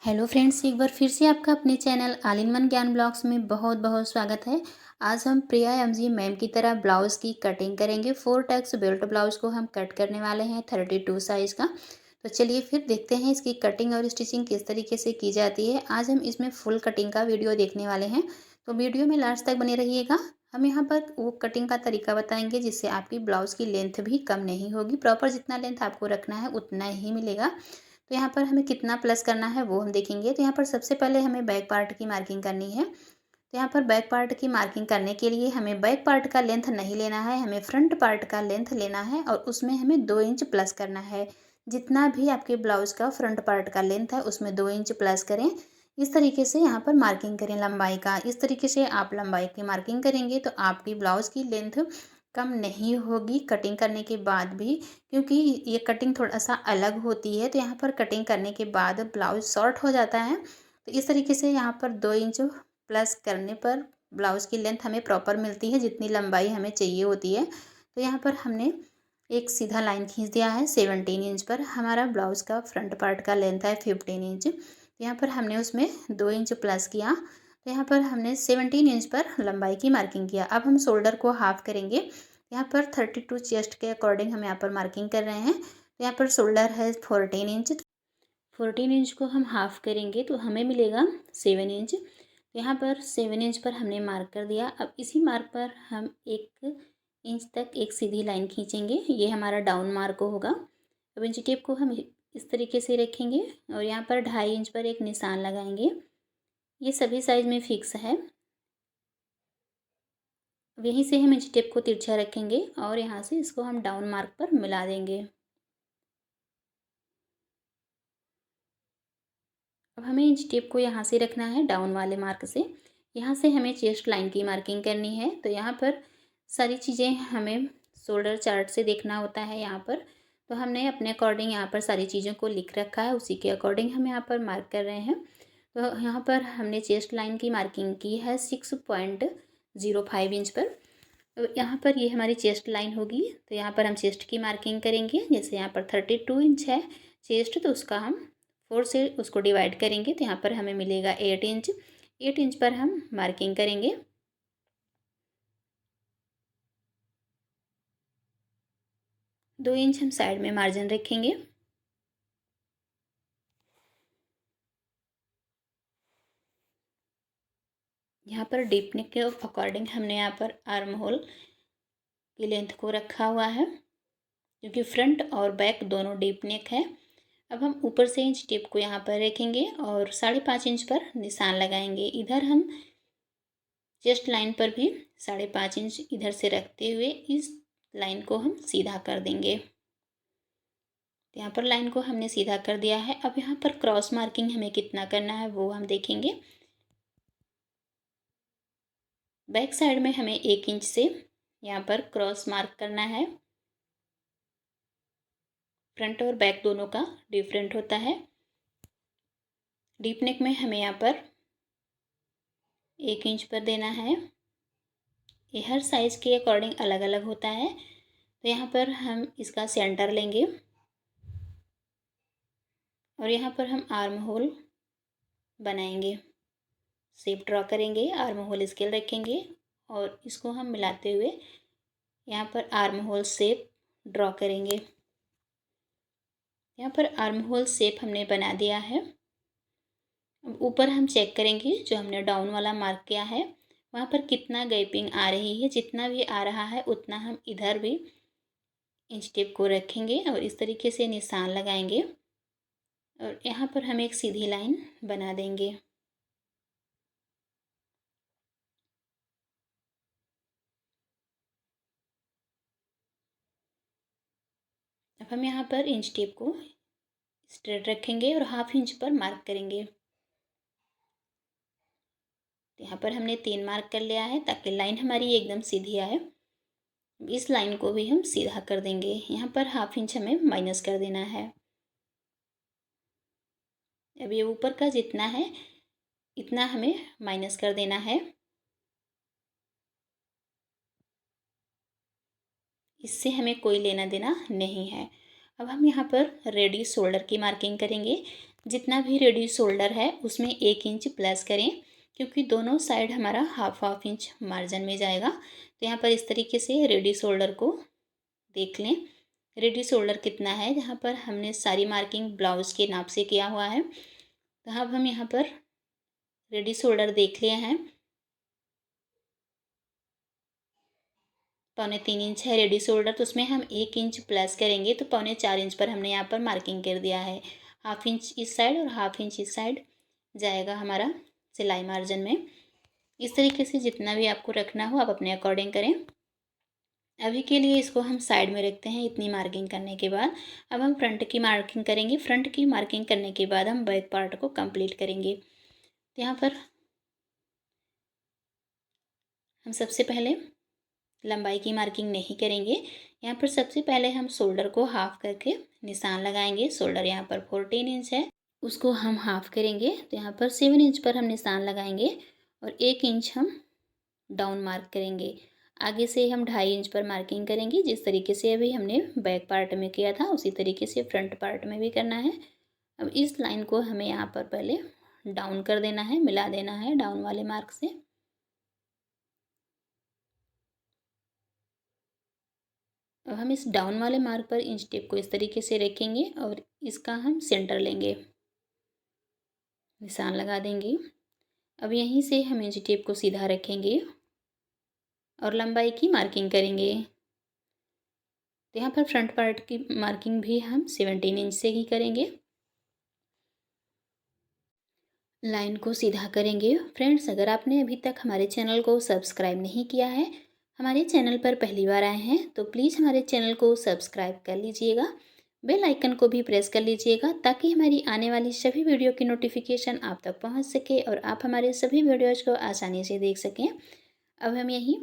Hello friends, एक बार फिर से आपका अपने चैनल ऑल इन वन ज्ञान ब्लॉग्स में बहुत बहुत स्वागत है। आज हम प्रिया एमजी मैम की तरह ब्लाउज़ की कटिंग करेंगे। 4 टक्स बेल्ट ब्लाउज़ को हम कट करने वाले हैं 32 साइज़ का। तो चलिए फिर देखते हैं इसकी कटिंग और स्टिचिंग किस तरीके से की जाती है। आज हम इसमें फुल कटिंग का वीडियो देखने वाले हैं, तो वीडियो में लास्ट तक बने रहिएगा। हम यहाँ पर वो कटिंग का तरीका बताएंगे जिससे आपकी ब्लाउज़ की लेंथ भी कम नहीं होगी। प्रॉपर जितना लेंथ आपको रखना है उतना ही मिलेगा। तो यहाँ पर हमें कितना प्लस करना है वो हम देखेंगे। तो यहाँ पर सबसे पहले हमें बैक पार्ट की मार्किंग करनी है। तो यहाँ पर बैक पार्ट की मार्किंग करने के लिए हमें बैक पार्ट का लेंथ नहीं लेना है, हमें फ्रंट पार्ट का लेंथ लेना है और उसमें हमें 2 इंच प्लस करना है। जितना भी आपके ब्लाउज़ का फ्रंट पार्ट का लेंथ है उसमें 2 इंच प्लस करें। इस तरीके से यहाँ पर मार्किंग करें लंबाई का। इस तरीके से आप लंबाई की मार्किंग करेंगे तो आपकी ब्लाउज़ की लेंथ कम नहीं होगी कटिंग करने के बाद भी, क्योंकि ये कटिंग थोड़ा सा अलग होती है। तो यहाँ पर कटिंग करने के बाद ब्लाउज शॉर्ट हो जाता है। तो इस तरीके से यहाँ पर 2 इंच प्लस करने पर ब्लाउज़ की लेंथ हमें प्रॉपर मिलती है जितनी लंबाई हमें चाहिए होती है। तो यहाँ पर हमने एक सीधा लाइन खींच दिया है 17 इंच पर। हमारा ब्लाउज़ का फ्रंट पार्ट का लेंथ है 15 इंच। तो यहाँ पर हमने उसमें 2 इंच प्लस किया। तो यहाँ पर हमने 17 इंच पर लंबाई की मार्किंग किया। अब हम शोल्डर को हाफ करेंगे। यहाँ पर 32 चेस्ट के अकॉर्डिंग हम यहाँ पर मार्किंग कर रहे हैं। तो यहाँ पर शोल्डर है 14 इंच। 14 इंच को हम हाफ करेंगे तो हमें मिलेगा 7 इंच। यहाँ पर 7 इंच पर हमने मार्क कर दिया। अब इसी मार्क पर हम 1 इंच तक एक सीधी लाइन खींचेंगे, ये हमारा डाउन मार्क होगा। अब इंची टेप को हम इस तरीके से रखेंगे और यहाँ पर 2.5 इंच पर एक निशान लगाएंगे। ये सभी साइज में फिक्स है। अब यहीं से हम इंची टेप को तिरछा रखेंगे और यहाँ से इसको हम डाउन मार्क पर मिला देंगे। अब हमें इंच टेप को यहाँ से रखना है डाउन वाले मार्क से। यहाँ से हमें चेस्ट लाइन की मार्किंग करनी है। तो यहाँ पर सारी चीज़ें हमें शोल्डर चार्ट से देखना होता है यहाँ पर। तो हमने अपने अकॉर्डिंग यहाँ पर सारी चीज़ों को लिख रखा है, उसी के अकॉर्डिंग हम यहाँ पर मार्क कर रहे हैं। तो यहाँ पर हमने चेस्ट लाइन की मार्किंग की है 6.05 इंच पर। तो यहाँ पर ये हमारी चेस्ट लाइन होगी। तो यहाँ पर हम चेस्ट की मार्किंग करेंगे। जैसे यहाँ पर 32 इंच है चेस्ट, तो उसका हम 4 से उसको डिवाइड करेंगे तो यहाँ पर हमें मिलेगा 8 इंच। 8 इंच पर हम मार्किंग करेंगे। दो इंच हम साइड में मार्जिन रखेंगे। यहाँ पर डीप नेक के अकॉर्डिंग हमने यहाँ पर आर्म होल की लेंथ को रखा हुआ है, क्योंकि फ्रंट और बैक दोनों डीप नेक है। अब हम ऊपर से इंच टेप को यहाँ पर रखेंगे और 5.5 इंच पर निशान लगाएंगे। इधर हम चेस्ट लाइन पर भी 5.5 इंच इधर से रखते हुए इस लाइन को हम सीधा कर देंगे। यहाँ पर लाइन को हमने सीधा कर दिया है। अब यहाँ पर क्रॉस मार्किंग हमें कितना करना है वो हम देखेंगे। बैक साइड में हमें 1 इंच से यहाँ पर क्रॉस मार्क करना है। फ्रंट और बैक दोनों का डिफरेंट होता है। डीप नेक में हमें यहाँ पर 1 इंच पर देना है। ये हर साइज़ के अकॉर्डिंग अलग अलग होता है। तो यहाँ पर हम इसका सेंटर लेंगे और यहाँ पर हम आर्म होल बनाएंगे। शेप ड्रॉ करेंगे, आर्म होल स्केल रखेंगे और इसको हम मिलाते हुए यहाँ पर आर्म होल शेप ड्रॉ करेंगे। यहाँ पर आर्म होल शेप हमने बना दिया है। अब ऊपर हम चेक करेंगे जो हमने डाउन वाला मार्क किया है वहाँ पर कितना गैपिंग आ रही है। जितना भी आ रहा है उतना हम इधर भी इंच टेप को रखेंगे और इस तरीके से निशान लगाएंगे और यहाँ पर हम एक सीधी लाइन बना देंगे। अब हम यहाँ पर इंच टेप को स्ट्रेट रखेंगे और 1/2 इंच पर मार्क करेंगे। तो यहाँ पर हमने 3 मार्क कर लिया है ताकि लाइन हमारी एकदम सीधी आए। इस लाइन को भी हम सीधा कर देंगे। यहाँ पर 1/2 इंच हमें माइनस कर देना है। अब ये ऊपर का जितना है इतना हमें माइनस कर देना है। इससे हमें कोई लेना देना नहीं है। अब हम यहाँ पर रेडी शोल्डर की मार्किंग करेंगे। जितना भी रेडी शोल्डर है उसमें 1 इंच प्लस करें, क्योंकि दोनों साइड हमारा हाफ हाफ इंच मार्जिन में जाएगा। तो यहाँ पर इस तरीके से रेडी शोल्डर को देख लें। रेडी शोल्डर कितना है, जहाँ पर हमने सारी मार्किंग ब्लाउज़ के नाप से किया हुआ है। तो अब हम यहाँ पर रेडी शोल्डर देख लिए हैं, 3.25 इंच है रेडी शोल्डर। तो उसमें हम 1 इंच प्लस करेंगे, तो 4.25 इंच पर हमने यहाँ पर मार्किंग कर दिया है। हाफ इंच इस साइड और हाफ इंच इस साइड जाएगा हमारा सिलाई मार्जिन में। इस तरीके से जितना भी आपको रखना हो आप अपने अकॉर्डिंग करें। अभी के लिए इसको हम साइड में रखते हैं। इतनी मार्किंग करने के बाद अब हम फ्रंट की मार्किंग करेंगे। फ्रंट की मार्किंग करने के बाद हम बैक पार्ट को कंप्लीट करेंगे। तो यहाँ पर हम सबसे पहले लंबाई की मार्किंग नहीं करेंगे। यहाँ पर सबसे पहले हम शोल्डर को हाफ करके निशान लगाएंगे। शोल्डर यहाँ पर 14 इंच है, उसको हम हाफ करेंगे। तो यहाँ पर 7 इंच पर हम निशान लगाएंगे और 1 इंच हम डाउन मार्क करेंगे। आगे से हम 2.5 इंच पर मार्किंग करेंगे। जिस तरीके से अभी हमने बैक पार्ट में किया था उसी तरीके से फ्रंट पार्ट में भी करना है। अब इस लाइन को हमें यहाँ पर पहले डाउन कर देना है, मिला देना है डाउन वाले मार्क से। अब हम इस डाउन वाले मार्क पर इंच टेप को इस तरीके से रखेंगे और इसका हम सेंटर लेंगे, निशान लगा देंगे। अब यहीं से हम इंच टेप को सीधा रखेंगे और लंबाई की मार्किंग करेंगे। तो यहाँ पर फ्रंट पार्ट की मार्किंग भी हम 17 इंच से ही करेंगे। लाइन को सीधा करेंगे। फ्रेंड्स, अगर आपने अभी तक हमारे चैनल को सब्सक्राइब नहीं किया है, हमारे चैनल पर पहली बार आए हैं, तो प्लीज़ हमारे चैनल को सब्सक्राइब कर लीजिएगा। बेल आइकन को भी प्रेस कर लीजिएगा ताकि हमारी आने वाली सभी वीडियो की नोटिफिकेशन आप तक पहुंच सके और आप हमारे सभी वीडियोज़ को आसानी से देख सकें। अब हम यहीं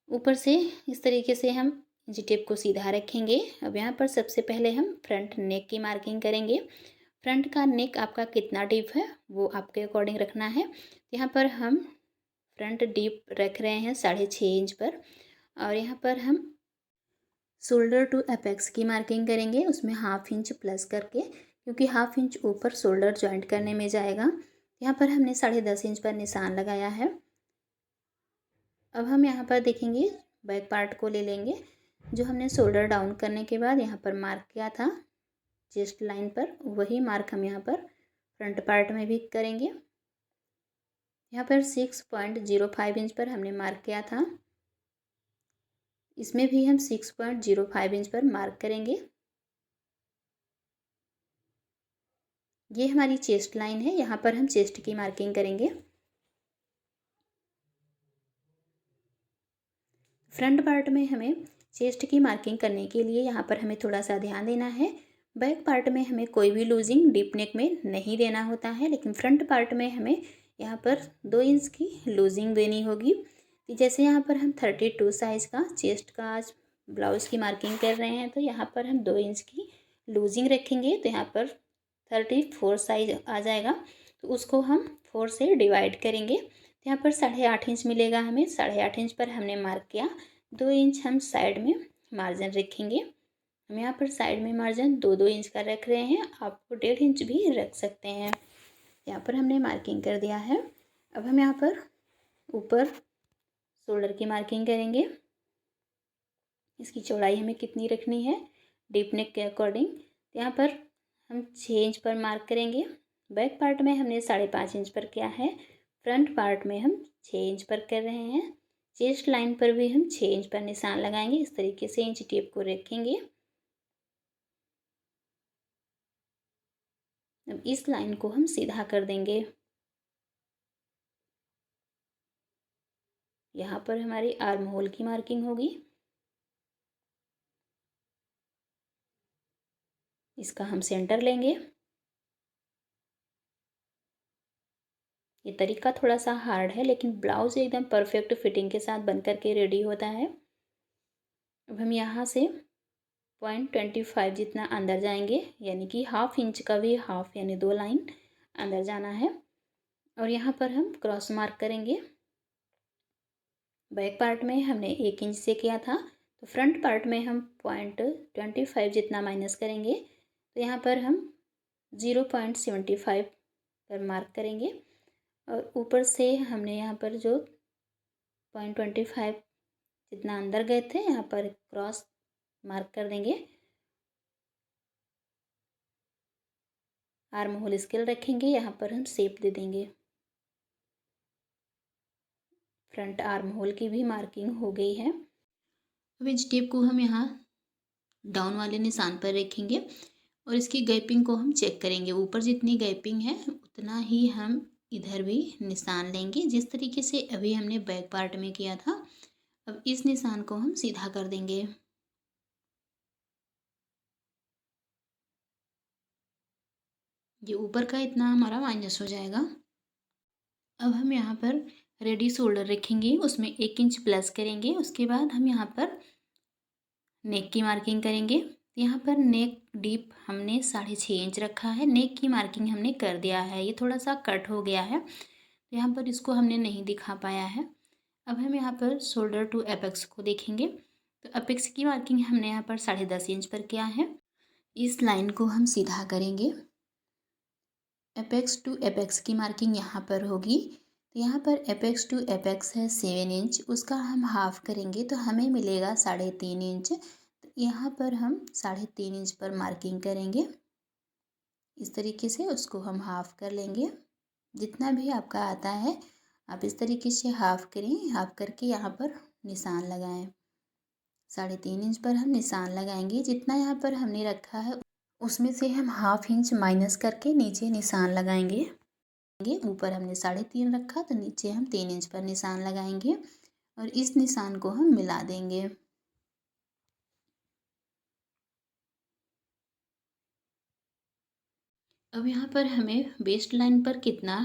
ऊपर से इस तरीके से हम इंची टेप को सीधा रखेंगे। अब यहाँ पर सबसे पहले हम फ्रंट नेक की मार्किंग करेंगे। फ्रंट का नेक आपका कितना डीप है वो आपके अकॉर्डिंग रखना है। यहाँ पर हम फ्रंट डीप रख रहे हैं 6.5 इंच पर। और यहाँ पर हम शोल्डर टू अपेक्स की मार्किंग करेंगे, उसमें हाफ इंच प्लस करके, क्योंकि हाफ इंच ऊपर शोल्डर जॉइंट करने में जाएगा। यहाँ पर हमने 10.5 इंच पर निशान लगाया है। अब हम यहाँ पर देखेंगे बैक पार्ट को ले लेंगे, जो हमने शोल्डर डाउन करने के बाद यहाँ पर मार्क किया था चेस्ट लाइन पर, वही मार्क हम यहाँ पर फ्रंट पार्ट में भी करेंगे। यहाँ पर 6.05 इंच पर हमने मार्क किया था, इसमें भी हम 6.05 इंच पर मार्क करेंगे। ये हमारी चेस्ट लाइन है, यहाँ पर हम चेस्ट की मार्किंग करेंगे। फ्रंट पार्ट में हमें चेस्ट की मार्किंग करने के लिए यहाँ पर हमें थोड़ा सा ध्यान देना है। बैक पार्ट में हमें कोई भी लूजिंग डीप नेक में नहीं देना होता है, लेकिन फ्रंट पार्ट में हमें यहाँ पर 2 इंच की लूजिंग देनी होगी। तो जैसे यहाँ पर हम 32 साइज़ का चेस्ट का ब्लाउज़ की मार्किंग कर रहे हैं, तो यहाँ पर हम 2 इंच की लूजिंग रखेंगे। तो यहाँ पर 34 साइज आ जाएगा, तो उसको हम 4 से डिवाइड करेंगे। तो यहाँ पर 8.5 इंच मिलेगा हमें। 8.5 इंच पर हमने मार्क किया, 2 इंच हम साइड में मार्जिन रखेंगे। हम यहाँ पर साइड में मार्जिन 2-2 इंच का रख रहे हैं, आप 1.5 इंच भी रख सकते हैं। यहाँ पर हमने मार्किंग कर दिया है। अब हम यहाँ पर ऊपर शोल्डर की मार्किंग करेंगे। इसकी चौड़ाई हमें कितनी रखनी है डीप नेक के अकॉर्डिंग। यहाँ पर हम 6 इंच पर मार्क करेंगे। बैक पार्ट में हमने 5.5 इंच पर किया है, फ्रंट पार्ट में हम 6 इंच पर कर रहे हैं। चेस्ट लाइन पर भी हम 6 इंच पर निशान लगाएंगे। इस तरीके से इंच टेप को रखेंगे। अब इस लाइन को हम सीधा कर देंगे। यहाँ पर हमारी आर्म होल की मार्किंग होगी, इसका हम सेंटर लेंगे। ये तरीका थोड़ा सा हार्ड है, लेकिन ब्लाउज एकदम परफेक्ट फिटिंग के साथ बन करके रेडी होता है। अब हम यहाँ से 0.25 जितना अंदर जाएंगे, यानी कि हाफ इंच का भी हाफ यानी 2 लाइन अंदर जाना है। और यहाँ पर हम क्रॉस मार्क करेंगे। बैक पार्ट में हमने 1 इंच से किया था, तो फ्रंट पार्ट में हम 0.25 जितना माइनस करेंगे। तो यहाँ पर हम 0.75 पर मार्क करेंगे और ऊपर से हमने यहाँ पर जो 0.25 जितना अंदर गए थे यहाँ पर क्रॉस मार्क कर देंगे। आर्म होल स्केल रखेंगे, यहाँ पर हम शेप दे देंगे। फ्रंट आर्म होल की भी मार्किंग हो गई है। अब इंच टेप को हम यहाँ डाउन वाले निशान पर रखेंगे और इसकी गैपिंग को हम चेक करेंगे। ऊपर जितनी गैपिंग है उतना ही हम इधर भी निशान लेंगे, जिस तरीके से अभी हमने बैक पार्ट में किया था। अब इस निशान को हम सीधा कर देंगे। ये ऊपर का इतना हमारा माइनस हो जाएगा। अब हम यहाँ पर रेडी शोल्डर रखेंगे, उसमें 1 इंच प्लस करेंगे। उसके बाद हम यहाँ पर नेक की मार्किंग करेंगे। यहाँ पर नेक डीप हमने 6.5 इंच रखा है। नेक की मार्किंग हमने कर दिया है, ये थोड़ा सा कट हो गया है तो यहाँ पर इसको हमने नहीं दिखा पाया है। अब हम यहाँ पर शोल्डर टू एपेक्स को देखेंगे तो एपेक्स की मार्किंग हमने यहाँ पर 10.5 इंच पर किया है। इस लाइन को हम सीधा करेंगे। एपेक्स टू एपेक्स की मार्किंग यहाँ पर होगी। तो यहाँ पर एपेक्स टू एपेक्स है 7 इंच, उसका हम हाफ करेंगे तो हमें मिलेगा 3.5 इंच। तो यहाँ पर हम 3.5 इंच पर मार्किंग करेंगे। इस तरीके से उसको हम हाफ कर लेंगे। जितना भी आपका आता है आप इस तरीके से हाफ करें। हाफ करके यहाँ पर निशान लगाएं। 3.5 इंच पर हम निशान लगाएंगे। जितना यहाँ पर हमने रखा है उसमें से हम 1/2 इंच माइनस करके नीचे निशान लगाएंगे। ऊपर हमने 3.5 रखा तो नीचे हम 3 इंच पर निशान लगाएंगे और इस निशान को हम मिला देंगे। अब यहाँ पर हमें वेस्ट लाइन पर कितना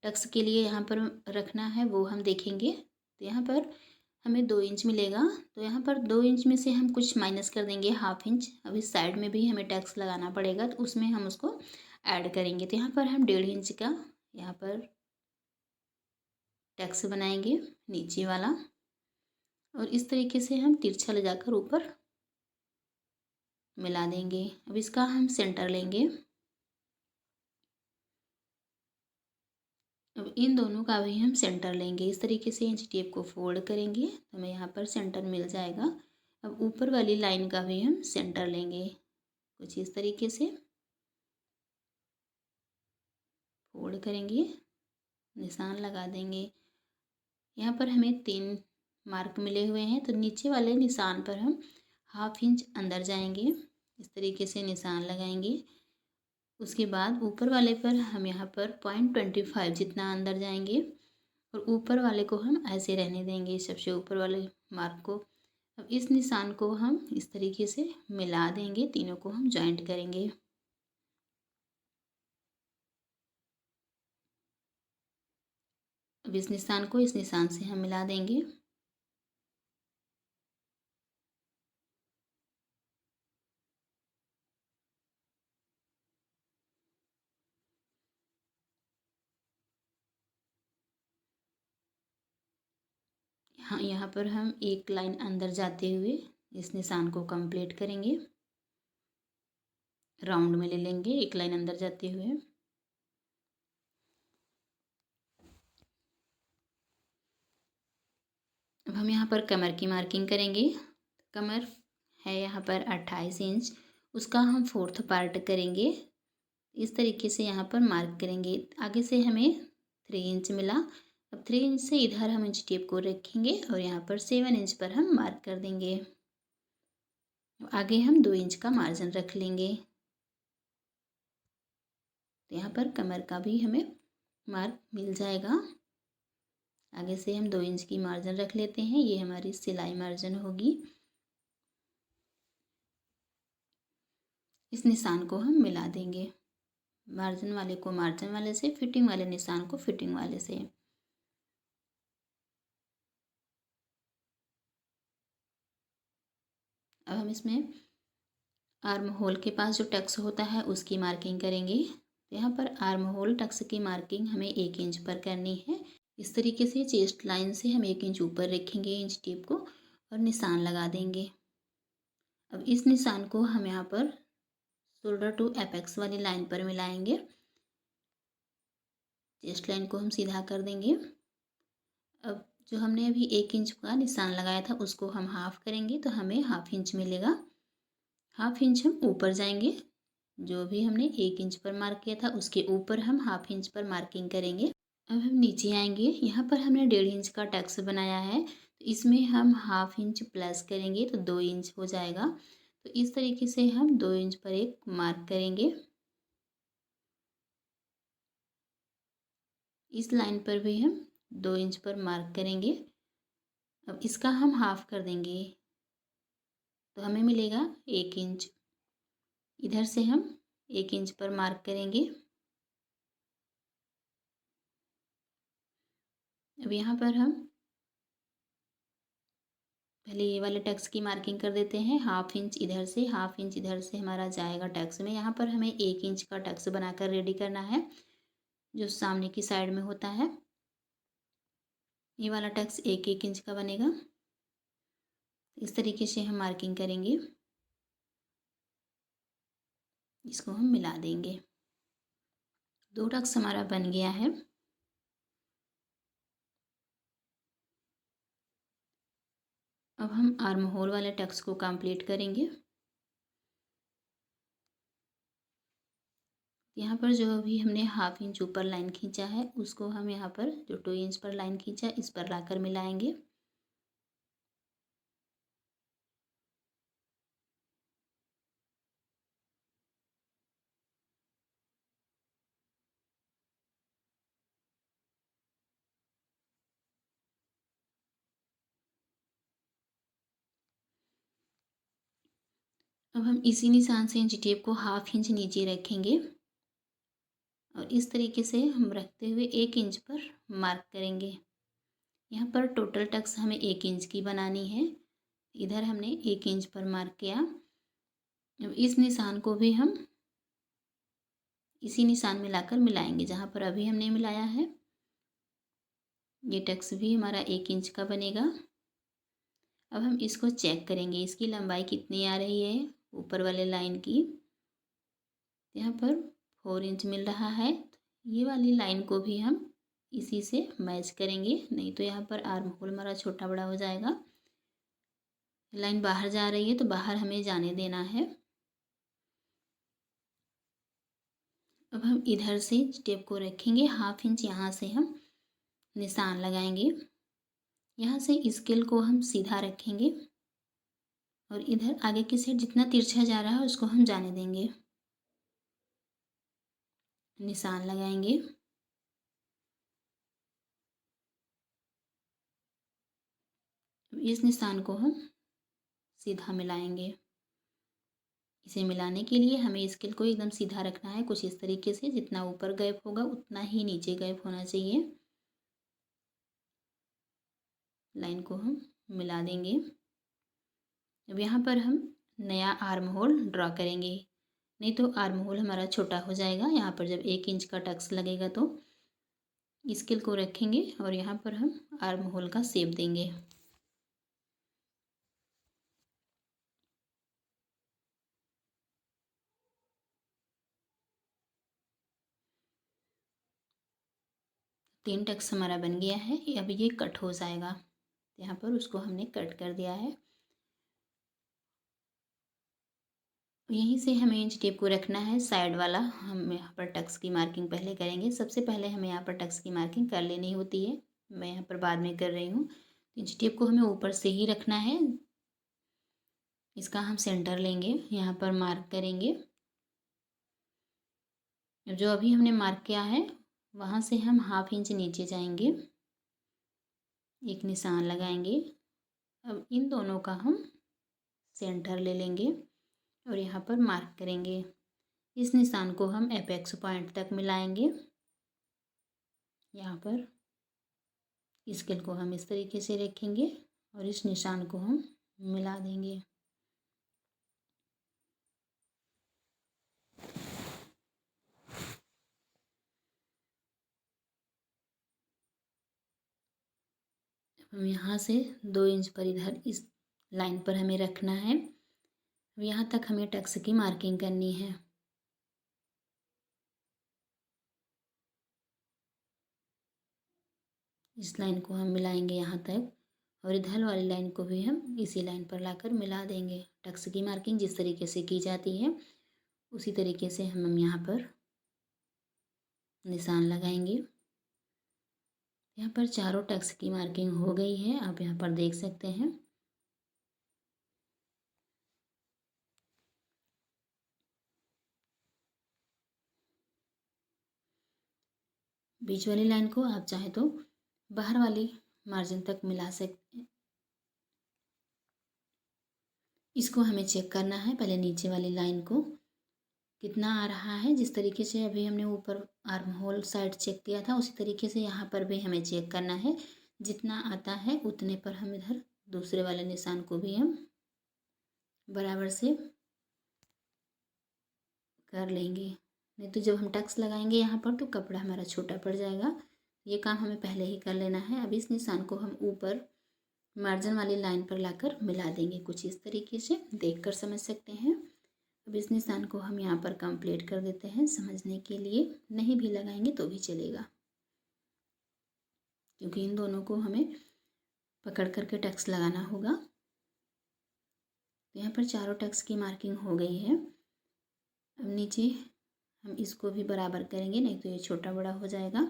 टक्स के लिए यहाँ पर रखना है वो हम देखेंगे। तो यहाँ पर हमें 2 इंच मिलेगा, तो यहाँ पर 2 इंच में से हम कुछ माइनस कर देंगे 1/2 इंच। अब इस साइड में भी हमें टक्स लगाना पड़ेगा तो उसमें हम उसको ऐड करेंगे। तो यहाँ पर हम 1.5 इंच का यहाँ पर टक्स बनाएंगे नीचे वाला और इस तरीके से हम तिरछा ले जाकर ऊपर मिला देंगे। अब इसका हम सेंटर लेंगे। अब इन दोनों का भी हम सेंटर लेंगे। इस तरीके से इंच टेप को फोल्ड करेंगे तो हमें यहाँ पर सेंटर मिल जाएगा। अब ऊपर वाली लाइन का भी हम सेंटर लेंगे कुछ इस तरीके से फोल्ड करेंगे, निशान लगा देंगे। यहाँ पर हमें 3 मार्क मिले हुए हैं तो नीचे वाले निशान पर हम 1/2 इंच अंदर जाएंगे, इस तरीके से निशान लगाएंगे। उसके बाद ऊपर वाले पर हम यहाँ पर 0.25 जितना अंदर जाएंगे और ऊपर वाले को हम ऐसे रहने देंगे, सबसे ऊपर वाले मार्क को। अब इस निशान को हम इस तरीके से मिला देंगे, तीनों को हम जॉइंट करेंगे। अब इस निशान को इस निशान से हम मिला देंगे। हाँ, यहाँ पर हम एक लाइन अंदर जाते हुए इस निशान को कंप्लीट करेंगे। राउंड में ले लेंगे एक लाइन अंदर जाते हुए। अब हम यहाँ पर कमर की मार्किंग करेंगे। कमर है यहाँ पर 28 इंच, उसका हम 4th पार्ट करेंगे। इस तरीके से यहाँ पर मार्क करेंगे। आगे से हमें 3 इंच मिला। अब 3 इंच से इधर हम इंच टेप को रखेंगे और यहाँ पर 7 इंच पर हम मार्क कर देंगे। आगे हम 2 इंच का मार्जिन रख लेंगे। तो यहाँ पर कमर का भी हमें मार्क मिल जाएगा। आगे से हम 2 इंच की मार्जिन रख लेते हैं, ये हमारी सिलाई मार्जिन होगी। इस निशान को हम मिला देंगे, मार्जिन वाले को मार्जिन वाले से, फिटिंग वाले निशान को फिटिंग वाले से। अब हम इसमें आर्म होल के पास जो टक्स होता है उसकी मार्किंग करेंगे। तो यहाँ पर आर्म होल टक्स की मार्किंग हमें 1 इंच पर करनी है। इस तरीके से चेस्ट लाइन से हम 1 इंच ऊपर रखेंगे इंच टेप को और निशान लगा देंगे। अब इस निशान को हम यहाँ पर शोल्डर टू एपेक्स वाली लाइन पर मिलाएंगे। चेस्ट लाइन को हम सीधा कर देंगे। अब जो हमने अभी 1 इंच का निशान लगाया था उसको हम हाफ करेंगे तो हमें 1/2 इंच मिलेगा। 1/2 इंच हम ऊपर जाएंगे। जो भी हमने 1 इंच पर मार्क किया था उसके ऊपर हम 1/2 इंच पर मार्किंग करेंगे। अब हम नीचे आएंगे। यहाँ पर हमने 1.5 इंच का टक्स बनाया है तो इसमें हम 1/2 इंच प्लस करेंगे तो 2 इंच हो जाएगा। तो इस तरीके से हम 2 इंच पर एक मार्क करेंगे। इस लाइन पर भी हम 2 इंच पर मार्क करेंगे। अब इसका हम हाफ कर देंगे तो हमें मिलेगा 1 इंच। इधर से हम 1 इंच पर मार्क करेंगे। अब यहाँ पर हम पहले ये वाले टक्स की मार्किंग कर देते हैं। 1/2 इंच इधर से 1/2 इंच इधर से हमारा जाएगा टक्स में। यहाँ पर हमें 1 इंच का टक्स बनाकर रेडी करना है जो सामने की साइड में होता है। ये वाला टक्स 1-1 इंच का बनेगा। इस तरीके से हम मार्किंग करेंगे। इसको हम मिला देंगे। 2 टक्स हमारा बन गया है। अब हम आर्म होल वाले टक्स को कंप्लीट करेंगे। यहाँ पर जो अभी हमने 1/2 इंच ऊपर लाइन खींचा है उसको हम यहाँ पर जो 2 इंच पर लाइन खींचा इस पर लाकर मिलाएंगे। अब हम इसी निशान से इंच टेप को 1/2 इंच नीचे रखेंगे और इस तरीके से हम रखते हुए 1 इंच पर मार्क करेंगे। यहाँ पर टोटल टक्स हमें 1 इंच की बनानी है। इधर हमने 1 इंच पर मार्क किया। अब इस निशान को भी हम इसी निशान में लाकर मिलाएंगे जहाँ पर अभी हमने मिलाया है। ये टक्स भी हमारा 1 इंच का बनेगा। अब हम इसको चेक करेंगे इसकी लंबाई कितनी आ रही है ऊपर वाले लाइन की। यहाँ पर 4 इंच मिल रहा है। ये वाली लाइन को भी हम इसी से मैच करेंगे, नहीं तो यहाँ पर आर्म होल हमारा छोटा बड़ा हो जाएगा। लाइन बाहर जा रही है तो बाहर हमें जाने देना है। अब हम इधर से टेप को रखेंगे। 1/2 इंच यहाँ से हम निशान लगाएंगे। यहाँ से स्केल को हम सीधा रखेंगे और इधर आगे की साइड जितना तिरछा जा रहा है उसको हम जाने देंगे। निशान लगाएंगे। इस निशान को हम सीधा मिलाएंगे। इसे मिलाने के लिए हमें स्केल को एकदम सीधा रखना है, कुछ इस तरीके से। जितना ऊपर गैप होगा उतना ही नीचे गैप होना चाहिए। लाइन को हम मिला देंगे। अब यहाँ पर हम नया आर्म होल ड्रॉ करेंगे, नहीं तो आर्म होल हमारा छोटा हो जाएगा। यहाँ पर जब 1 इंच का टक्स लगेगा तो स्केल को रखेंगे और यहाँ पर हम आर्म होल का शेप देंगे। तीन टक्स हमारा बन गया है। अब ये कट हो जाएगा। यहाँ पर उसको हमने कट कर दिया है। यहीं से हमें इंच टेप को रखना है साइड वाला। हम यहाँ पर टक्स की मार्किंग पहले करेंगे। सबसे पहले हमें यहाँ पर टक्स की मार्किंग कर लेनी होती है। मैं यहाँ पर बाद में कर रही हूँ। इंच टेप को हमें ऊपर से ही रखना है। इसका हम सेंटर लेंगे, यहाँ पर मार्क करेंगे। जो अभी हमने मार्क किया है वहाँ से हम 1/2 इंच नीचे जाएंगे, एक निशान लगाएंगे। अब इन दोनों का हम सेंटर ले लेंगे और यहाँ पर मार्क करेंगे। इस निशान को हम एपेक्स पॉइंट तक मिलाएंगे। यहाँ पर स्केल को हम इस तरीके से रखेंगे और इस निशान को हम मिला देंगे। हम यहाँ से 2 इंच पर इधर इस लाइन पर हमें रखना है। अब यहाँ तक हमें टक्स की मार्किंग करनी है। इस लाइन को हम मिलाएंगे यहाँ तक और इधर वाली लाइन को भी हम इसी लाइन पर लाकर मिला देंगे। टक्स की मार्किंग जिस तरीके से की जाती है उसी तरीके से हम यहाँ पर निशान लगाएंगे। यहाँ पर चारों टक्स की मार्किंग हो गई है, आप यहाँ पर देख सकते हैं। बीच वाली लाइन को आप चाहे तो बाहर वाली मार्जिन तक मिला सकते हैं। इसको हमें चेक करना है, पहले नीचे वाली लाइन को कितना आ रहा है। जिस तरीके से अभी हमने ऊपर आर्म होल साइड चेक किया था उसी तरीके से यहाँ पर भी हमें चेक करना है। जितना आता है उतने पर हम इधर दूसरे वाले निशान को भी हम बराबर से कर लेंगे। नहीं तो जब हम टक्स लगाएंगे यहाँ पर तो कपड़ा हमारा छोटा पड़ जाएगा। ये काम हमें पहले ही कर लेना है। अब इस निशान को हम ऊपर मार्जिन वाली लाइन पर लाकर मिला देंगे, कुछ इस तरीके से देख कर समझ सकते हैं। अब इस निशान को हम यहाँ पर कंप्लीट कर देते हैं समझने के लिए। नहीं भी लगाएंगे तो भी चलेगा, क्योंकि इन दोनों को हमें पकड़ करके टक्स लगाना होगा। तो यहाँ पर चारों टक्स की मार्किंग हो गई है। अब नीचे हम इसको भी बराबर करेंगे, नहीं तो ये छोटा बड़ा हो जाएगा।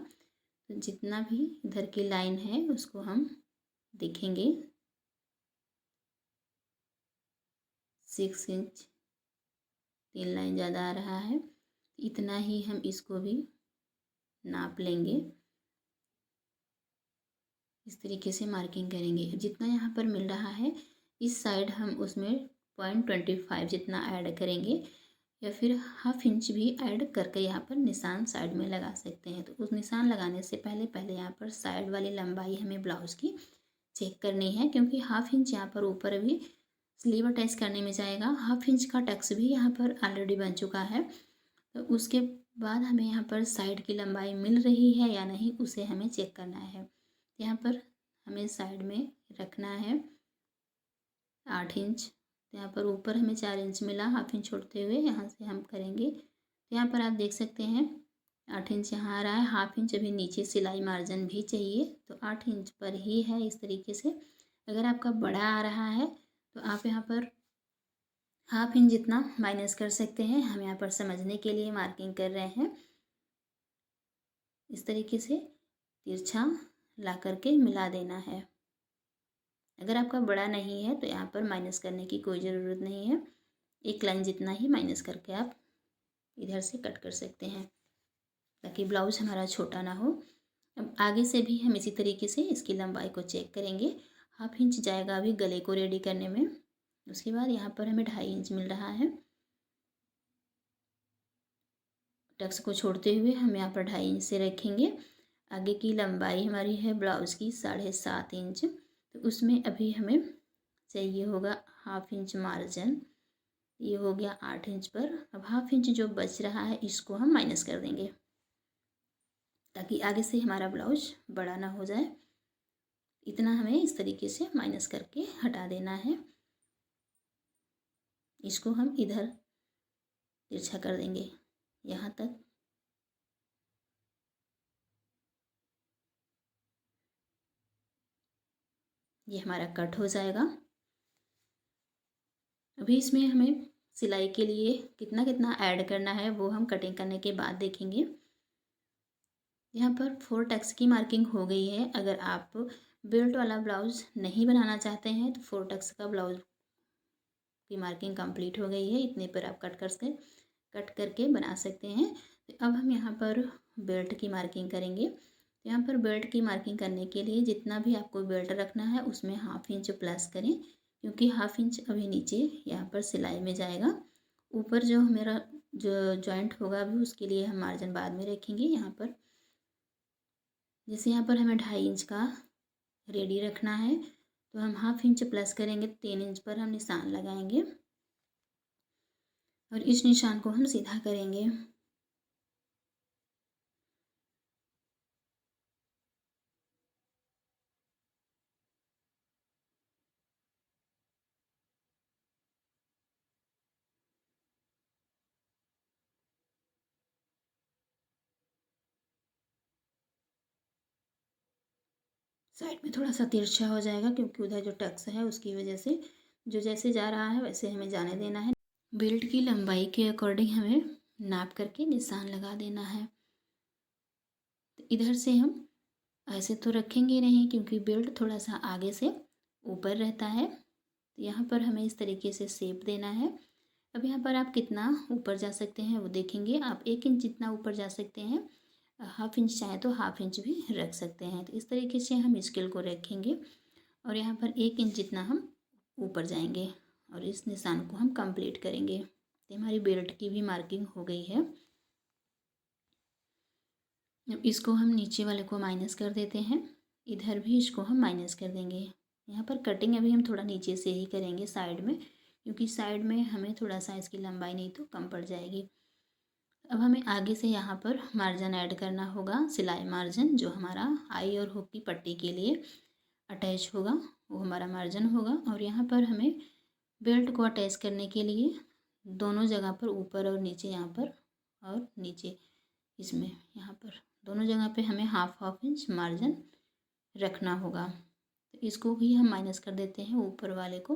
तो जितना भी इधर की लाइन है उसको हम देखेंगे 6 इंच 3 लाइन ज़्यादा आ रहा है, इतना ही हम इसको भी नाप लेंगे। इस तरीके से मार्किंग करेंगे। जितना यहाँ पर मिल रहा है इस साइड हम उसमें 0.25 जितना ऐड करेंगे, या फिर हाफ इंच भी ऐड करके यहाँ पर निशान साइड में लगा सकते हैं। तो उस निशान लगाने से पहले पहले यहाँ पर साइड वाली लंबाई हमें ब्लाउज़ की चेक करनी है, क्योंकि हाफ इंच यहाँ पर ऊपर भी स्लीव अटैच करने में जाएगा। हाफ इंच का टक्स भी यहाँ पर ऑलरेडी बन चुका है। तो उसके बाद हमें यहाँ पर साइड की लंबाई मिल रही है या नहीं उसे हमें चेक करना है। यहाँ पर हमें साइड में रखना है 8 इंच। तो यहाँ पर ऊपर हमें 4 इंच मिला, हाफ इंच छोड़ते हुए यहाँ से हम करेंगे। तो यहाँ पर आप देख सकते हैं 8 इंच यहाँ आ रहा है। हाफ इंच अभी नीचे सिलाई मार्जिन भी चाहिए, तो 8 इंच पर ही है इस तरीके से। अगर आपका बड़ा आ रहा है तो आप यहाँ पर हाफ इंच जितना माइनस कर सकते हैं। हम यहाँ पर समझने के लिए मार्किंग कर रहे हैं। इस तरीके से तिरछा ला करके मिला देना है। अगर आपका बड़ा नहीं है तो यहाँ पर माइनस करने की कोई ज़रूरत नहीं है। एक लाइन जितना ही माइनस करके आप इधर से कट कर सकते हैं, ताकि ब्लाउज हमारा छोटा ना हो। अब आगे से भी हम इसी तरीके से इसकी लंबाई को चेक करेंगे। हाफ इंच जाएगा अभी गले को रेडी करने में। उसके बाद यहाँ पर हमें 2.5 इंच मिल रहा है। टक्स को छोड़ते हुए हम यहाँ पर 2.5 इंच से रखेंगे। आगे की लंबाई हमारी है ब्लाउज़ की 7.5 इंच, तो उसमें अभी हमें चाहिए होगा हाफ इंच मार्जिन। ये हो गया 8 इंच पर। अब हाफ इंच जो बच रहा है इसको हम माइनस कर देंगे, ताकि आगे से हमारा ब्लाउज बड़ा ना हो जाए। इतना हमें इस तरीके से माइनस करके हटा देना है। इसको हम इधर तिरछा कर देंगे यहाँ तक। ये हमारा कट हो जाएगा। अभी इसमें हमें सिलाई के लिए कितना कितना ऐड करना है वो हम कटिंग करने के बाद देखेंगे। यहाँ पर 4 टक्स की मार्किंग हो गई है। अगर आप बेल्ट वाला ब्लाउज नहीं बनाना चाहते हैं तो 4 टक्स का ब्लाउज की मार्किंग कंप्लीट हो गई है। इतने पर आप कट करके बना सकते हैं। तो अब हम यहाँ पर बेल्ट की मार्किंग करेंगे। तो यहाँ पर बेल्ट की मार्किंग करने के लिए जितना भी आपको बेल्ट रखना है उसमें हाफ इंच प्लस करें, क्योंकि हाफ इंच अभी नीचे यहाँ पर सिलाई में जाएगा। ऊपर जो मेरा जो जॉइंट होगा अभी उसके लिए हम मार्जिन बाद में रखेंगे। यहाँ पर जैसे यहाँ पर हमें 2.5 इंच का रेडी रखना है, तो हम हाफ इंच प्लस करेंगे। 3 इंच पर हम निशान लगाएंगे और इस निशान को हम सीधा करेंगे। साइड में थोड़ा सा तिरछा हो जाएगा क्योंकि उधर जो टक्स है उसकी वजह से जो जैसे जा रहा है वैसे हमें जाने देना है। बेल्ट की लंबाई के अकॉर्डिंग हमें नाप करके निशान लगा देना है। तो इधर से हम ऐसे तो रखेंगे नहीं क्योंकि बेल्ट थोड़ा सा आगे से ऊपर रहता है, तो यहाँ पर हमें इस तरीके से शेप देना है। अब यहाँ पर आप कितना ऊपर जा सकते हैं वो देखेंगे। आप 1 इंच जितना ऊपर जा सकते हैं, हाफ इंच चाहे तो हाफ इंच भी रख सकते हैं। तो इस तरीके से हम स्केल को रखेंगे और यहाँ पर 1 इंच जितना हम ऊपर जाएंगे और इस निशान को हम कंप्लीट करेंगे। तो हमारी बेल्ट की भी मार्किंग हो गई है। अब इसको हम नीचे वाले को माइनस कर देते हैं, इधर भी इसको हम माइनस कर देंगे। यहाँ पर कटिंग अभी हम थोड़ा नीचे से ही करेंगे साइड में, क्योंकि साइड में हमें थोड़ा सा इसकी लंबाई नहीं तो कम पड़ जाएगी। अब हमें आगे से यहाँ पर मार्जिन ऐड करना होगा, सिलाई मार्जिन जो हमारा आई और हुक की पट्टी के लिए अटैच होगा वो हमारा मार्जिन होगा। और यहाँ पर हमें बेल्ट को अटैच करने के लिए दोनों जगह पर ऊपर और नीचे, यहाँ पर और नीचे इसमें, यहाँ पर दोनों जगह पे हमें हाफ हाफ इंच मार्जिन रखना होगा। तो इसको भी हम माइनस कर देते हैं ऊपर वाले को।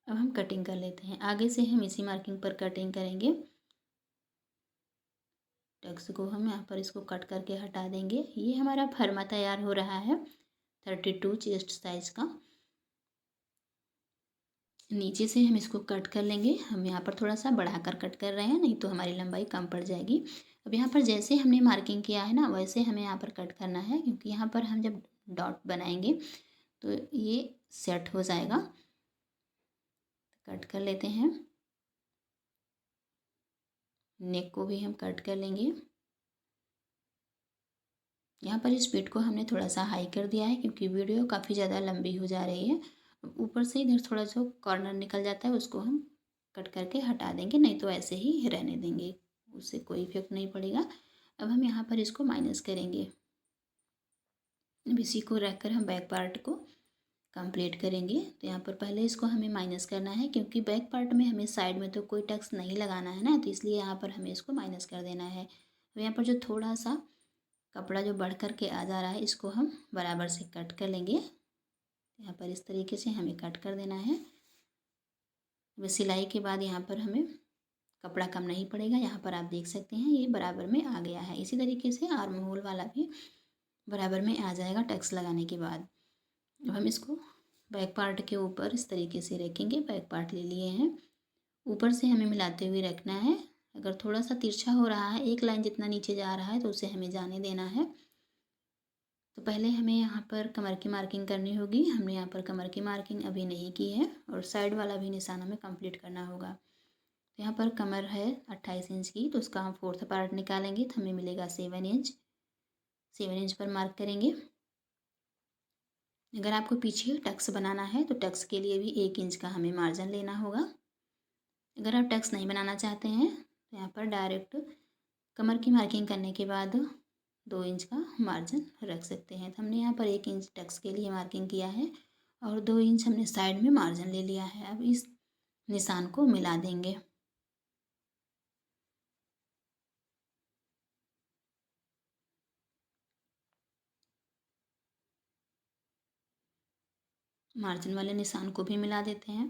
अब हम कटिंग कर लेते हैं। आगे से हम इसी मार्किंग पर कटिंग करेंगे। टक्स को हम यहाँ पर इसको कट करके हटा देंगे। ये हमारा फरमा तैयार हो रहा है 32 चेस्ट साइज का। नीचे से हम इसको कट कर लेंगे। हम यहाँ पर थोड़ा सा बढ़ाकर कट कर रहे हैं, नहीं तो हमारी लंबाई कम पड़ जाएगी। अब यहाँ पर जैसे हमने मार्किंग किया है ना वैसे हमें यहाँ पर कट करना है, क्योंकि यहाँ पर हम जब डॉट बनाएंगे तो ये सेट हो जाएगा। कट कर लेते हैं। नेक को भी हम कट कर लेंगे। यहाँ पर इस बिट को हमने थोड़ा सा हाई कर दिया है क्योंकि वीडियो काफ़ी ज़्यादा लंबी हो जा रही है। ऊपर से इधर थोड़ा जो कॉर्नर निकल जाता है उसको हम कट करके हटा देंगे, नहीं तो ऐसे ही रहने देंगे, उससे कोई इफेक्ट नहीं पड़ेगा। अब हम यहाँ पर इसको माइनस करेंगे। अब इसी को रख कर हम बैक पार्ट को कंप्लीट करेंगे। तो यहाँ पर पहले इसको हमें माइनस करना है, क्योंकि बैक पार्ट में हमें साइड में तो कोई टक्स नहीं लगाना है ना, तो इसलिए यहाँ पर हमें इसको माइनस कर देना है। अब यहाँ पर जो थोड़ा सा कपड़ा जो बढ़ कर के आ जा रहा है इसको हम बराबर से कट कर लेंगे। यहाँ पर इस तरीके से हमें कट कर देना है। अब सिलाई के बाद यहाँ पर हमें कपड़ा कम नहीं पड़ेगा। यहाँ पर आप देख सकते हैं ये बराबर में आ गया है। इसी तरीके से आर्म होल वाला भी बराबर में आ जाएगा टक्स लगाने के बाद। अब हम इसको बैक पार्ट के ऊपर इस तरीके से रखेंगे। बैक पार्ट ले लिए हैं, ऊपर से हमें मिलाते हुए रखना है। अगर थोड़ा सा तिरछा हो रहा है, एक लाइन जितना नीचे जा रहा है, तो उसे हमें जाने देना है। तो पहले हमें यहाँ पर कमर की मार्किंग करनी होगी। हमने यहाँ पर कमर की मार्किंग अभी नहीं की है और साइड वाला भी निशान हमें कंप्लीट करना होगा। तो यहाँ पर कमर है 28 इंच की, तो उसका हम 4th पार्ट निकालेंगे तो हमें मिलेगा 7 इंच। 7 इंच पर मार्क करेंगे। अगर आपको पीछे टक्स बनाना है तो टक्स के लिए भी 1 इंच का हमें मार्जिन लेना होगा। अगर आप टक्स नहीं बनाना चाहते हैं तो यहाँ पर डायरेक्ट कमर की मार्किंग करने के बाद 2 इंच का मार्जिन रख सकते हैं। तो हमने यहाँ पर 1 इंच टक्स के लिए मार्किंग किया है और 2 इंच हमने साइड में मार्जिन ले लिया है। अब इस निशान को मिला देंगे। मार्जिन वाले निशान को भी मिला देते हैं।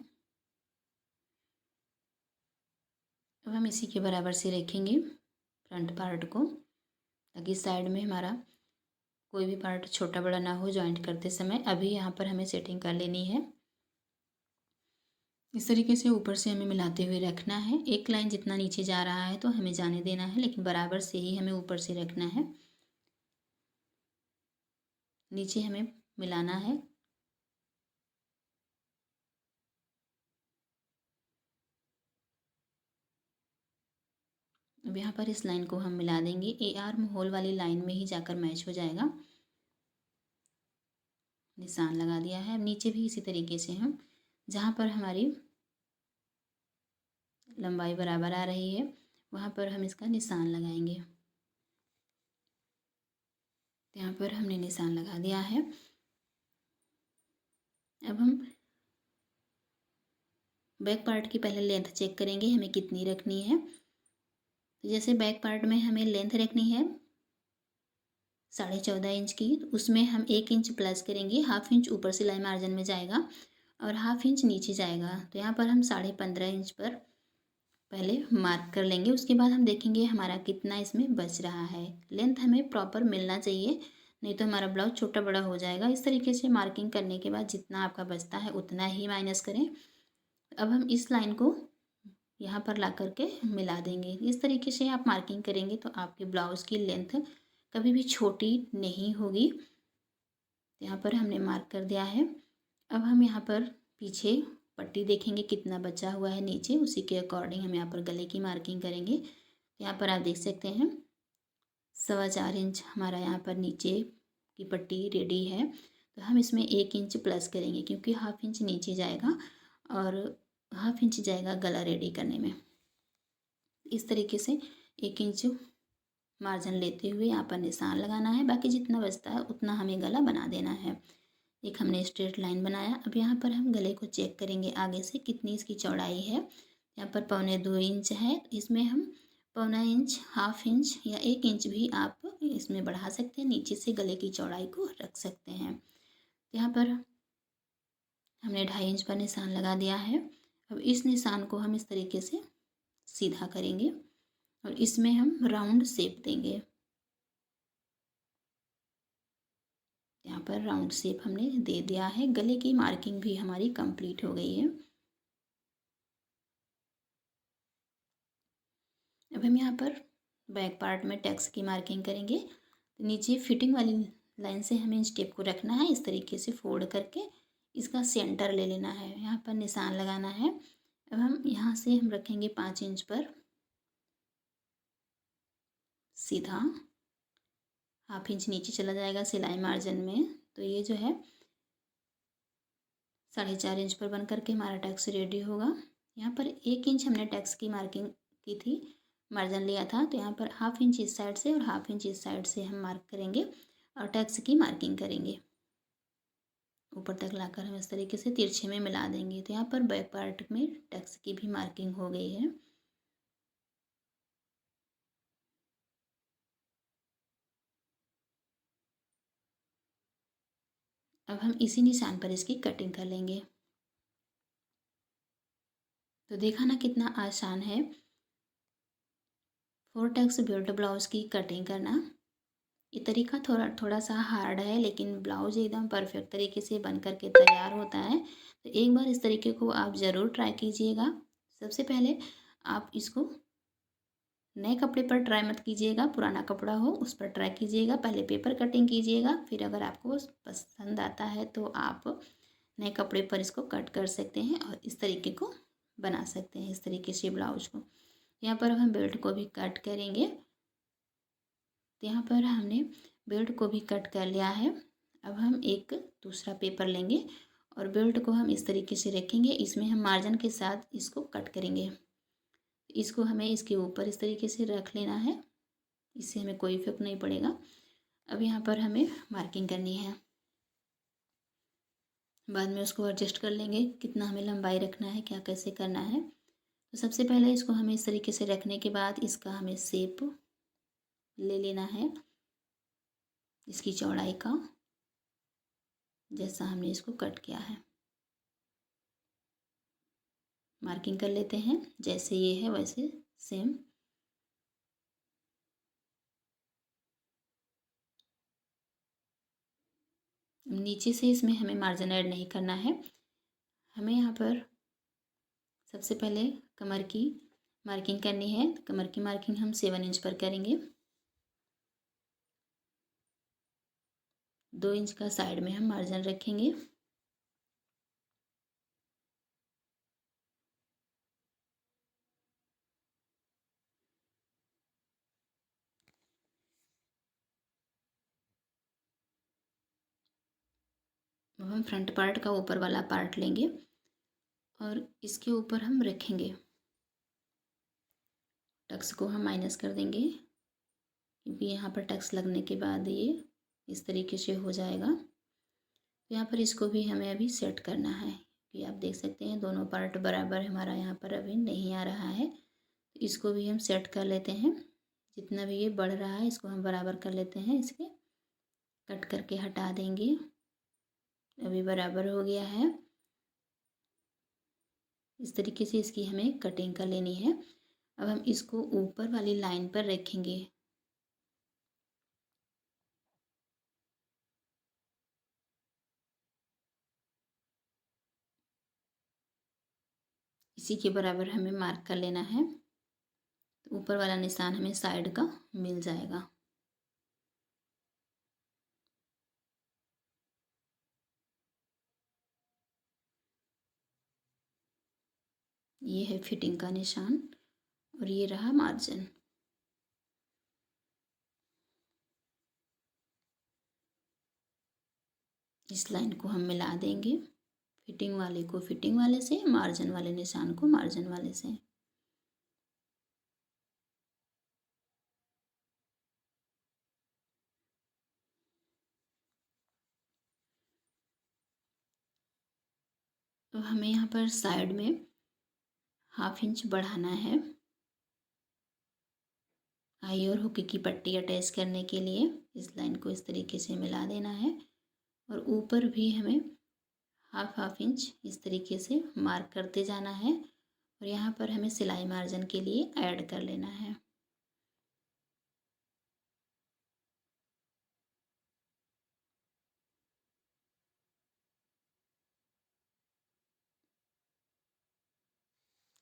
अब हम इसी के बराबर से रखेंगे फ्रंट पार्ट को, ताकि साइड में हमारा कोई भी पार्ट छोटा बड़ा ना हो जॉइंट करते समय। अभी यहाँ पर हमें सेटिंग कर लेनी है। इस तरीके से ऊपर से हमें मिलाते हुए रखना है। एक लाइन जितना नीचे जा रहा है तो हमें जाने देना है, लेकिन बराबर से ही हमें ऊपर से रखना है। नीचे हमें मिलाना है। अब यहाँ पर इस लाइन को हम मिला देंगे। ए आर्म होल वाली लाइन में ही जाकर मैच हो जाएगा। निशान लगा दिया है। अब नीचे भी इसी तरीके से हम जहाँ पर हमारी लंबाई बराबर आ रही है वहाँ पर हम इसका निशान लगाएंगे। तो यहाँ पर हमने निशान लगा दिया है। अब हम बैक पार्ट की पहले लेंथ चेक करेंगे हमें कितनी रखनी है। तो जैसे बैक पार्ट में हमें लेंथ रखनी है 14.5 इंच की, तो उसमें हम 1 इंच प्लस करेंगे, हाफ इंच ऊपर सिलाई मार्जिन में जाएगा और हाफ इंच नीचे जाएगा। तो यहाँ पर हम 15.5 इंच पर पहले मार्क कर लेंगे। उसके बाद हम देखेंगे हमारा कितना इसमें बच रहा है। लेंथ हमें प्रॉपर मिलना चाहिए, नहीं तो हमारा ब्लाउज छोटा बड़ा हो जाएगा। इस तरीके से मार्किंग करने के बाद जितना आपका बचता है उतना ही माइनस करें। अब हम इस लाइन को यहाँ पर ला करके मिला देंगे। इस तरीके से आप मार्किंग करेंगे तो आपके ब्लाउज़ की लेंथ कभी भी छोटी नहीं होगी। यहाँ पर हमने मार्क कर दिया है। अब हम यहाँ पर पीछे पट्टी देखेंगे कितना बचा हुआ है नीचे, उसी के अकॉर्डिंग हम यहाँ पर गले की मार्किंग करेंगे। यहाँ पर आप देख सकते हैं 4.25 इंच हमारा यहाँ पर नीचे की पट्टी रेडी है। तो हम इसमें 1 इंच प्लस करेंगे, क्योंकि हाफ इंच नीचे जाएगा और हाफ इंच जाएगा गला रेडी करने में। इस तरीके से 1 इंच मार्जिन लेते हुए यहाँ पर निशान लगाना है। बाकी जितना बचता है उतना हमें गला बना देना है। एक हमने स्ट्रेट लाइन बनाया। अब यहाँ पर हम गले को चेक करेंगे आगे से कितनी इसकी चौड़ाई है। यहाँ पर 1.25 इंच है, इसमें हम 1.25 इंच, हाफ इंच या 1 इंच भी आप इसमें बढ़ा सकते हैं। नीचे से गले की चौड़ाई को रख सकते हैं। यहाँ पर हमने 2.5 इंच पर निशान लगा दिया है। अब इस निशान को हम इस तरीके से सीधा करेंगे और इसमें हम राउंड शेप देंगे। यहाँ पर राउंड शेप हमने दे दिया है। गले की मार्किंग भी हमारी कंप्लीट हो गई है। अब हम यहाँ पर बैक पार्ट में टक्स की मार्किंग करेंगे। तो नीचे फिटिंग वाली लाइन से हमें स्टेप को रखना है। इस तरीके से फोल्ड करके इसका सेंटर ले लेना है, यहाँ पर निशान लगाना है। अब हम यहाँ से हम रखेंगे 5 इंच पर सीधा, हाफ इंच नीचे चला जाएगा सिलाई मार्जिन में। तो ये जो है 4.5 इंच पर बन करके हमारा टक्स रेडी होगा। यहाँ पर 1 इंच हमने टक्स की मार्किंग की थी, मार्जिन लिया था। तो यहाँ पर हाफ इंच इस साइड से और हाफ इंच इस साइड से हम मार्क करेंगे और टक्स की मार्किंग करेंगे। ऊपर तक लाकर हम इस तरीके से तिरछे में मिला देंगे। तो यहाँ पर बैक पार्ट में टक्स की भी मार्किंग हो गई है। अब हम इसी निशान पर इसकी कटिंग कर लेंगे। तो देखा ना कितना आसान है 4 टक्स बेल्ट ब्लाउज़ की कटिंग करना। ये तरीका थोड़ा सा हार्ड है, लेकिन ब्लाउज़ एकदम परफेक्ट तरीके से बन कर के तैयार होता है। तो एक बार इस तरीके को आप ज़रूर ट्राई कीजिएगा। सबसे पहले आप इसको नए कपड़े पर ट्राई मत कीजिएगा, पुराना कपड़ा हो उस पर ट्राई कीजिएगा। पहले पेपर कटिंग कीजिएगा, फिर अगर आपको पसंद आता है तो आप नए कपड़े पर इसको कट कर सकते हैं और इस तरीके को बना सकते हैं, इस तरीके से ब्लाउज़ को। यहाँ पर हम बेल्ट को भी कट करेंगे। तो यहाँ पर हमने बेल्ट को भी कट कर लिया है। अब हम एक दूसरा पेपर लेंगे और बेल्ट को हम इस तरीके से रखेंगे। इसमें हम मार्जिन के साथ इसको कट करेंगे। इसको हमें इसके ऊपर इस तरीके से रख लेना है, इससे हमें कोई इफेक्ट नहीं पड़ेगा। अब यहाँ पर हमें मार्किंग करनी है, बाद में उसको एडजस्ट कर लेंगे कितना हमें लंबाई रखना है, क्या कैसे करना है। तो सबसे पहले इसको हमें इस तरीके से रखने के बाद इसका हमें शेप ले लेना है, इसकी चौड़ाई का, जैसा हमने इसको कट किया है। मार्किंग कर लेते हैं, जैसे ये है वैसे सेम। नीचे से इसमें हमें मार्जिन ऐड नहीं करना है। हमें यहाँ पर सबसे पहले कमर की मार्किंग करनी है। कमर की मार्किंग हम 7 इंच पर करेंगे। 2 इंच का साइड में हम मार्जिन रखेंगे। अब हम फ्रंट पार्ट का ऊपर वाला पार्ट लेंगे और इसके ऊपर हम रखेंगे। टक्स को हम माइनस कर देंगे, क्योंकि यहाँ पर टक्स लगने के बाद ये इस तरीके से हो जाएगा। तो यहाँ पर इसको भी हमें अभी सेट करना है, कि आप देख सकते हैं दोनों पार्ट बराबर हमारा यहाँ पर अभी नहीं आ रहा है। तो इसको भी हम सेट कर लेते हैं। जितना भी ये बढ़ रहा है इसको हम बराबर कर लेते हैं इसके। कट करके हटा देंगे। अभी बराबर हो गया है। इस तरीके से इसकी हमें कटिंग कर लेनी है। अब हम इसको ऊपर वाली लाइन पर रखेंगे। इसी के बराबर हमें मार्क कर लेना है। तो ऊपर वाला निशान हमें साइड का मिल जाएगा। ये है फिटिंग का निशान और ये रहा मार्जिन। इस लाइन को हम मिला देंगे, फिटिंग वाले को फिटिंग वाले से, मार्जिन वाले निशान को मार्जिन वाले से। तो हमें यहाँ पर साइड में 1/2 इंच बढ़ाना है आई और हुक की पट्टी अटैच करने के लिए। इस लाइन को इस तरीके से मिला देना है और ऊपर भी हमें 1/2 इंच इस तरीके से मार्क करते जाना है और यहाँ पर हमें सिलाई मार्जिन के लिए ऐड कर लेना है।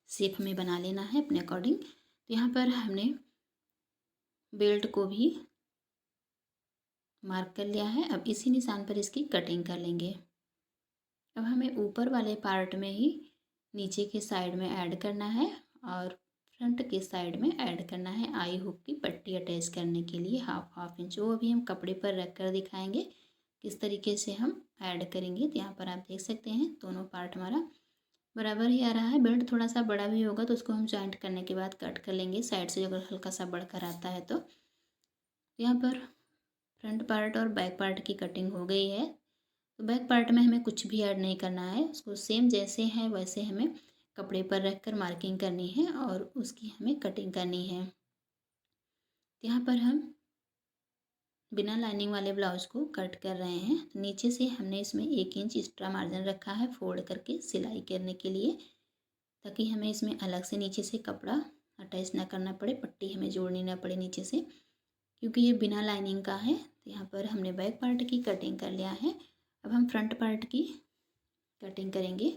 शेप हमें बना लेना है अपने अकॉर्डिंग। तो यहाँ पर हमने बेल्ट को भी मार्क कर लिया है। अब इसी निशान पर इसकी कटिंग कर लेंगे। अब हमें ऊपर वाले पार्ट में ही नीचे के साइड में ऐड करना है और फ्रंट के साइड में ऐड करना है आई हुक की पट्टी अटैच करने के लिए 1/2 इंच। वो अभी हम कपड़े पर रख कर दिखाएंगे किस तरीके से हम ऐड करेंगे। तो यहाँ पर आप देख सकते हैं दोनों पार्ट हमारा बराबर ही आ रहा है। बेल्ट थोड़ा सा बड़ा भी होगा तो उसको हम जॉइंट करने के बाद कट कर लेंगे साइड से, अगर हल्का सा बढ़कर आता है तो। यहाँ पर फ्रंट पार्ट और बैक पार्ट की कटिंग हो गई है। तो बैक पार्ट में हमें कुछ भी ऐड नहीं करना है, उसको सेम जैसे है वैसे हमें कपड़े पर रख कर मार्किंग करनी है और उसकी हमें कटिंग करनी है। यहाँ पर हम बिना लाइनिंग वाले ब्लाउज को कट कर रहे हैं। तो नीचे से हमने इसमें 1 इंच एक्स्ट्रा मार्जिन रखा है फोल्ड करके सिलाई करने के लिए, ताकि हमें इसमें अलग से नीचे से कपड़ा अटैच ना करना पड़े, पट्टी हमें जोड़नी ना पड़े नीचे से, क्योंकि ये बिना लाइनिंग का है। तो यहाँ पर हमने बैक पार्ट की कटिंग कर लिया है। अब हम फ्रंट पार्ट की कटिंग करेंगे।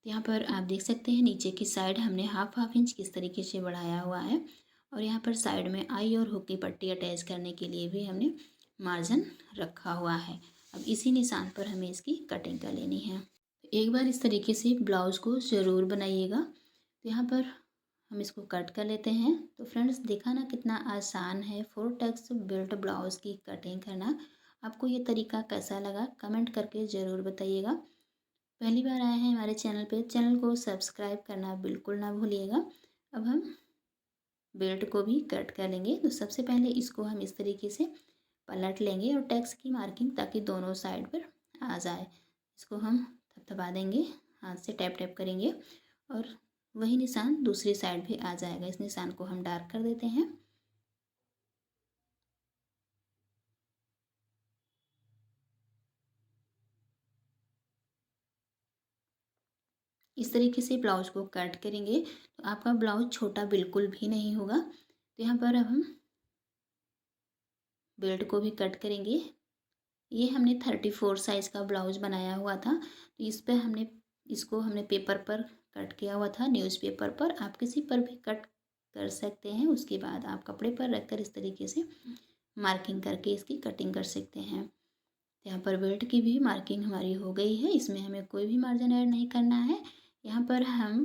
तो यहाँ पर आप देख सकते हैं नीचे की साइड हमने 1/2 इंच किस तरीके से बढ़ाया हुआ है और यहाँ पर साइड में आई और हुक की पट्टी अटैच करने के लिए भी हमने मार्जिन रखा हुआ है। अब इसी निशान पर हमें इसकी कटिंग कर लेनी है। एक बार इस तरीके से ब्लाउज़ को ज़रूर बनाइएगा। तो यहाँ पर हम इसको कट कर लेते हैं। तो फ्रेंड्स देखा ना कितना आसान है 4 टक्स बेल्ट ब्लाउज़ की कटिंग करना। आपको ये तरीका कैसा लगा कमेंट करके ज़रूर बताइएगा। पहली बार आए हैं हमारे चैनल पे, चैनल को सब्सक्राइब करना बिल्कुल ना भूलिएगा। अब हम बेल्ट को भी कट कर लेंगे। तो सबसे पहले इसको हम इस तरीके से पलट लेंगे और टक्स की मार्किंग ताकि दोनों साइड पर आ जाए। इसको हम थपथपा देंगे, हाथ से टैप टैप करेंगे और वही निशान दूसरी साइड भी आ जाएगा। इस निशान को हम डार्क कर देते हैं। इस तरीके से ब्लाउज को कट करेंगे तो आपका ब्लाउज छोटा बिल्कुल भी नहीं होगा। तो यहाँ पर अब हम बेल्ट को भी कट करेंगे। ये हमने 34 साइज़ का ब्लाउज बनाया हुआ था। तो इस पे हमने पेपर पर कट किया हुआ था, न्यूज़पेपर पर। आप किसी पर भी कट कर सकते हैं। उसके बाद आप कपड़े पर रखकर इस तरीके से मार्किंग करके इसकी कटिंग कर सकते हैं। यहाँ पर बेल्ट की भी मार्किंग हमारी हो गई है। इसमें हमें कोई भी मार्जिन ऐड नहीं करना है। यहाँ पर हम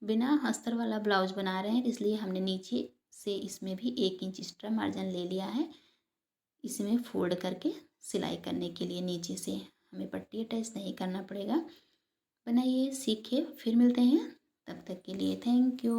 बिना अस्तर वाला ब्लाउज बना रहे हैं, इसलिए हमने नीचे से इसमें भी 1 इंच एक्स्ट्रा मार्जिन ले लिया है। इसमें फोल्ड करके सिलाई करने के लिए नीचे से हमें पट्टी अटैच नहीं करना पड़ेगा। बनाइए, सीखिए, फिर मिलते हैं। तब तक के लिए थैंक यू।